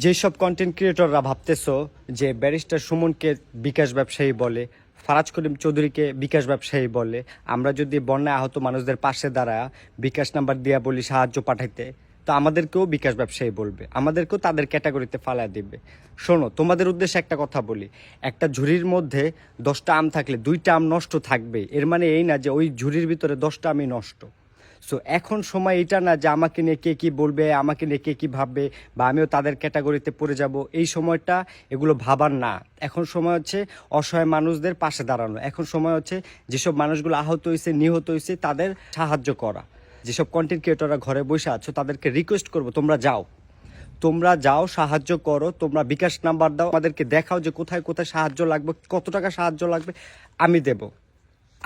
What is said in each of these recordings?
যেসব কন্টেন্ট ক্রিয়েটররা ভাবতেছো যে ব্যারিস্টার সুমনকে বিকাশ ব্যবসায়ী বলে, ফারাজ করিম চৌধুরীকে বিকাশ ব্যবসায়ী বলে, আমরা যদি বন্যায় আহত মানুষদের পাশে দাঁড়ায় বিকাশ নাম্বার দিয়া বলি সাহায্য পাঠাইতে, তো আমাদেরকেও বিকাশ ব্যবসায়ী বলবে, আমাদেরকেও তাদের ক্যাটাগরিতে ফালা দিবে। শোনো, তোমাদের উদ্দেশ্যে একটা কথা বলি, একটা ঝুড়ির মধ্যে 10টা আম থাকলে 2টা আম নষ্ট থাকবে, এর মানে এই না যে ওই ঝুড়ির ভিতরে 10টা আমই নষ্ট। সো এখন সময় এটা না যে আমাকে নিয়ে কে কী বলবে, আমাকে নিয়ে কে কী ভাববে, বা আমিও তাদের ক্যাটাগরিতে পড়ে যাব, এই সময়টা এগুলো ভাবার না। এখন সময় হচ্ছে অসহায় মানুষদের পাশে দাঁড়ানো। এখন সময় হচ্ছে যেসব মানুষগুলো আহত হয়েছে, নিহত হয়েছে, তাদের সাহায্য করা। যেসব কন্টেন্ট ক্রিয়েটররা ঘরে বসে আছো তাদেরকে রিকোয়েস্ট করবো, তোমরা যাও, তোমরা যাও, সাহায্য করো। তোমরা বিকাশ নাম্বার দাও, আমাদেরকে দেখাও যে কোথায় কোথায় সাহায্য লাগবে, কত টাকা সাহায্য লাগবে, আমি দেব,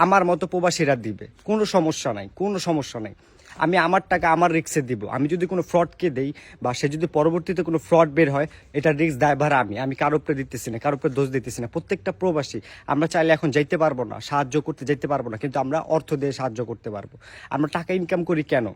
আমার মতো প্রবাসীরা দিবে, কোনো সমস্যা নাই, কোনো সমস্যা নাই। আমি আমার টাকা আমার রিক্সে দিব। আমি যদি কোনো ফ্রডকে দেই বা সে যদি পরবর্তীতে কোনো ফ্রড বের হয়, এটা রিক্স দায়ভার আমি কারো উপরে দিতেছি না, কারো উপরে দোষ দিতেছি না। প্রত্যেকটা প্রবাসী আমরা চাইলে এখন যাইতে পারবো না, সাহায্য করতে যাইতে পারবো না, কিন্তু আমরা অর্থ দিয়ে সাহায্য করতে পারবো। আমরা টাকা ইনকাম করি কেন?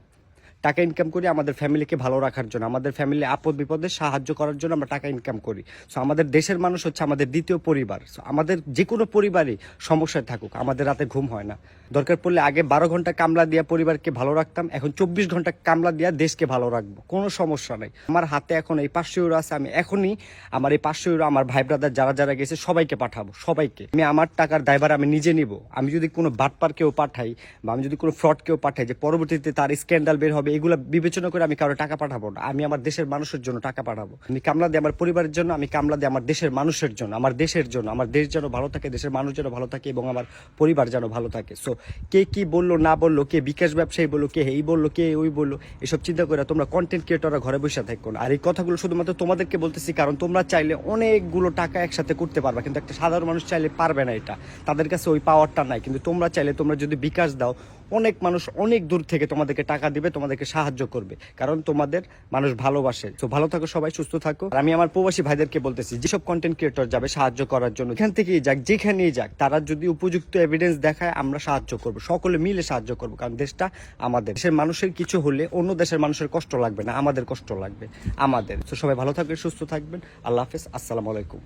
টাকা ইনকাম করি আমাদের ফ্যামিলিকে ভালো রাখার জন্য, আমাদের ফ্যামিলি আপদ বিপদে সাহায্য করার জন্য আমরা টাকা ইনকাম করি। সো আমাদের দেশের মানুষ হচ্ছে আমাদের দ্বিতীয় পরিবার। সো আমাদের যে কোনো পরিবারই সমস্যায় থাকুক, আমাদের রাতে ঘুম হয় না। দরকার পড়লে আগে 12 ঘন্টা কামলা দিয়া পরিবারকে ভালো রাখতাম, এখন 24 ঘন্টা কামলা দিয়া দেশকে ভালো রাখবো, কোনো সমস্যা নাই। আমার হাতে এখন এই 500 ইউরো আছে, আমি এখনই আমার এই 500 ইউরো আমার ভাই ব্রাদার যারা যারা গেছে সবাইকে পাঠাবো, সবাইকে। আমি আমার টাকার দায়ভার আমি নিজে নিব। আমি যদি কোনো বাটপার কেউ পাঠাই বা আমি যদি কোনো ফ্রড কেউ পাঠাই, যে পরবর্তীতে তার স্ক্যান্ডাল বের হবে, এগুলো বিবেচনা করে আমি কারো টাকা পাঠাবো না। আমি আমার দেশের মানুষের জন্য টাকা পাঠাবো। আমি কামলা দিই আমার পরিবারের জন্য, আমি কামলা দিই আমার দেশের মানুষের জন্য, আমার দেশের জন্য। আমার দেশ যেন ভালো থাকে, দেশের মানুষ যেন ভালো থাকে এবং আমার পরিবার যেন ভালো থাকে। সো কে কি বললো না বললো, কে বিকাশ ব্যবসায়ী বললো, কে এই বললো, কে ওই বললো, এসব চিন্তা করে তোমরা কন্টেন্ট ক্রিয়েটররা ঘরে বসে থাকো না। আর এই কথাগুলো শুধুমাত্র তোমাদেরকে বলতেছি কারণ তোমরা চাইলে অনেকগুলো টাকা একসাথে করতে পারবা, কিন্তু একটা সাধারণ মানুষ চাইলে পারবে না। এটা তাদের কাছে ওই পাওয়ারটা নাই। কিন্তু তোমরা চাইলে, তোমরা যদি বিকাশ দাও, অনেক মানুষ অনেক দূর থেকে তোমাদেরকে টাকা দিবে, তোমাদেরকে সাহায্য করবে, কারণ তোমাদের মানুষ ভালোবাসে। তো ভালো থাকো সবাই, সুস্থ থাকো। আর আমি আমার প্রবাসী ভাইদেরকে বলতেছি, যেসব কন্টেন্ট ক্রিয়েটর যাবে সাহায্য করার জন্য, এখান থেকেই যাক, যেখানেই যাক, তারা যদি উপযুক্ত এভিডেন্স দেখায় আমরা সাহায্য করবো, সকলে মিলে সাহায্য করবো। কারণ দেশটা আমাদের, দেশের মানুষের কিছু হলে অন্য দেশের মানুষের কষ্ট লাগবে না, আমাদের কষ্ট লাগবে আমাদের। তো সবাই ভালো থাকবেন, সুস্থ থাকবেন। আল্লাহ হাফেজ, আসসালামু আলাইকুম।